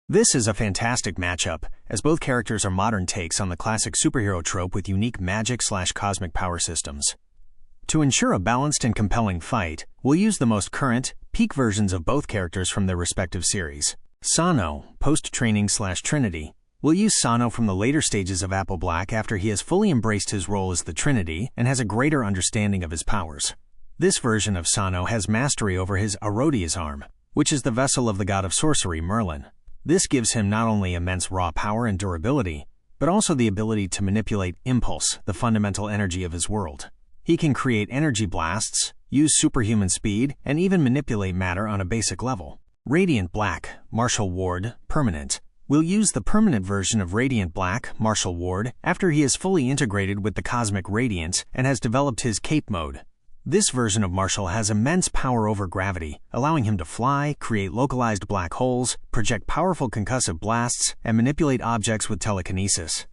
This is a fantastic matchup, as both characters are modern takes on the classic superhero trope with unique magic/cosmic power systems. To ensure a balanced and compelling fight, we'll use the most current, peak versions of both characters from their respective series. Sano, post-training/Trinity. We'll use Sano from the later stages of Apple Black after he has fully embraced his role as the Trinity and has a greater understanding of his powers. This version of Sano has mastery over his Arodia's arm, which is the vessel of the god of sorcery, Merlin. This gives him not only immense raw power and durability, but also the ability to manipulate impulse, the fundamental energy of his world. He can create energy blasts, use superhuman speed, and even manipulate matter on a basic level. Radiant Black, Martial Ward, Permanent. We'll use the permanent version of Radiant Black, Martial Ward, after he is fully integrated with the Cosmic Radiance and has developed his Cape Mode. This version of Martial has immense power over gravity, allowing him to fly, create localized black holes, project powerful concussive blasts, and manipulate objects with telekinesis.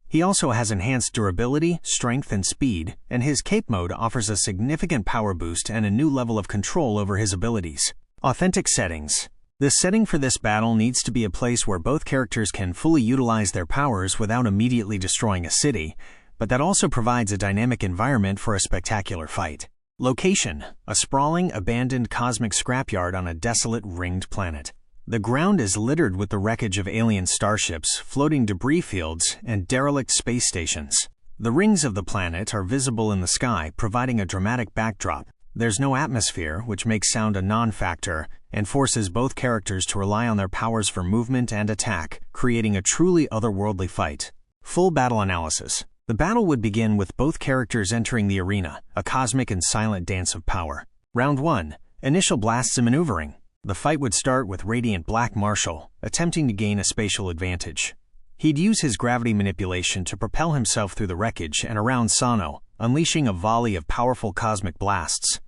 He also has enhanced durability, strength, and speed, and his Cape Mode offers a significant power boost and a new level of control over his abilities. Authentic settings. The setting for this battle needs to be a place where both characters can fully utilize their powers without immediately destroying a city, but that also provides a dynamic environment for a spectacular fight. Location: a sprawling, abandoned cosmic scrapyard on a desolate, ringed planet. The ground is littered with the wreckage of alien starships, floating debris fields, and derelict space stations. The rings of the planet are visible in the sky, providing a dramatic backdrop. There's no atmosphere, which makes sound a non-factor, and forces both characters to rely on their powers for movement and attack, creating a truly otherworldly fight. Full battle analysis. The battle would begin with both characters entering the arena, a cosmic and silent dance of power. Round 1. Initial blasts and maneuvering. The fight would start with Radiant Black Martial, attempting to gain a spatial advantage. He'd use his gravity manipulation to propel himself through the wreckage and around Sano, unleashing a volley of powerful cosmic blasts.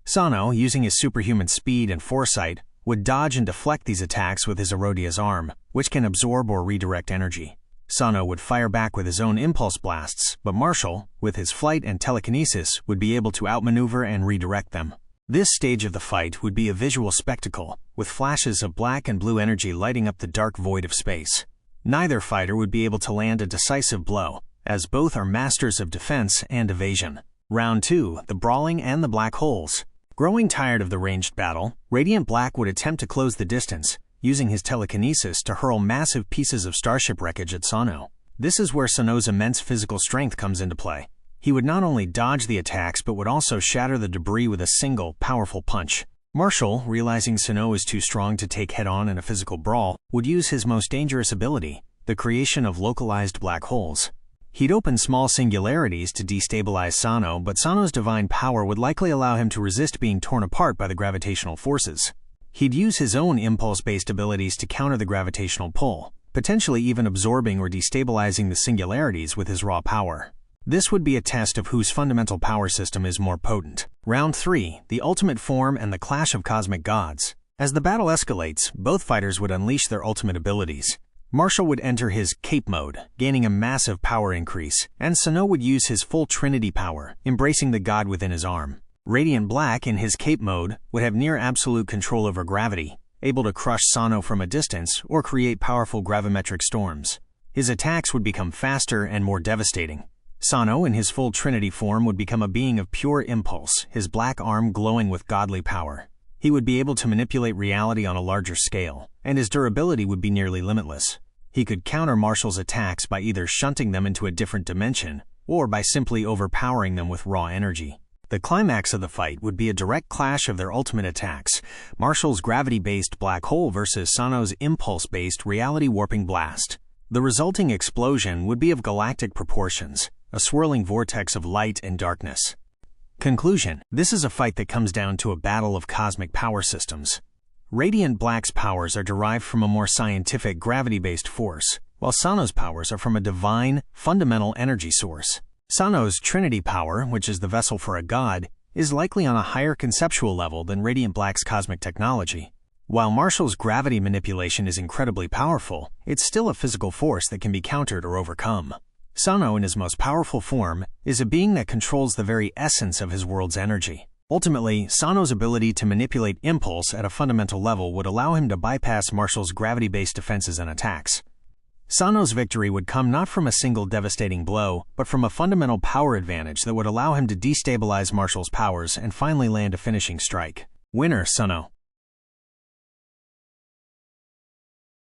Sano, using his superhuman speed and foresight, would dodge and deflect these attacks with his Arodia's arm, which can absorb or redirect energy. Sano would fire back with his own impulse blasts, but Martial, with his flight and telekinesis, would be able to outmaneuver and redirect them. This stage of the fight would be a visual spectacle, with flashes of black and blue energy lighting up the dark void of space. Neither fighter would be able to land a decisive blow, as both are masters of defense and evasion. Round 2. The brawling and the black holes. Growing tired of the ranged battle, Radiant Black would attempt to close the distance, using his telekinesis to hurl massive pieces of starship wreckage at Sano. This is where Sano's immense physical strength comes into play. He would not only dodge the attacks but would also shatter the debris with a single, powerful punch. Martial, realizing Sano is too strong to take head-on in a physical brawl, would use his most dangerous ability, the creation of localized black holes. He'd open small singularities to destabilize Sano, but Sano's divine power would likely allow him to resist being torn apart by the gravitational forces. He'd use his own impulse-based abilities to counter the gravitational pull, potentially even absorbing or destabilizing the singularities with his raw power. This would be a test of whose fundamental power system is more potent. Round 3. The ultimate form and the clash of cosmic gods. As the battle escalates, both fighters would unleash their ultimate abilities. Martial would enter his Cape Mode, gaining a massive power increase, and Sano would use his full Trinity power, embracing the god within his arm. Radiant Black, in his Cape Mode, would have near absolute control over gravity, able to crush Sano from a distance or create powerful gravimetric storms. His attacks would become faster and more devastating. Sano, in his full Trinity form, would become a being of pure impulse, his black arm glowing with godly power. He would be able to manipulate reality on a larger scale, and his durability would be nearly limitless. He could counter Martial's attacks by either shunting them into a different dimension, or by simply overpowering them with raw energy. The climax of the fight would be a direct clash of their ultimate attacks, Martial's gravity-based black hole versus Sano's impulse-based reality-warping blast. The resulting explosion would be of galactic proportions, a swirling vortex of light and darkness. Conclusion: this is a fight that comes down to a battle of cosmic power systems. Radiant Black's powers are derived from a more scientific gravity-based force, while Sano's powers are from a divine, fundamental energy source. Sano's Trinity power, which is the vessel for a god, is likely on a higher conceptual level than Radiant Black's cosmic technology. While Martial's gravity manipulation is incredibly powerful, it's still a physical force that can be countered or overcome. Sano, in his most powerful form, is a being that controls the very essence of his world's energy. Ultimately, Sano's ability to manipulate impulse at a fundamental level would allow him to bypass Marshall's gravity-based defenses and attacks. Sano's victory would come not from a single devastating blow, but from a fundamental power advantage that would allow him to destabilize Marshall's powers and finally land a finishing strike. Winner, Sano.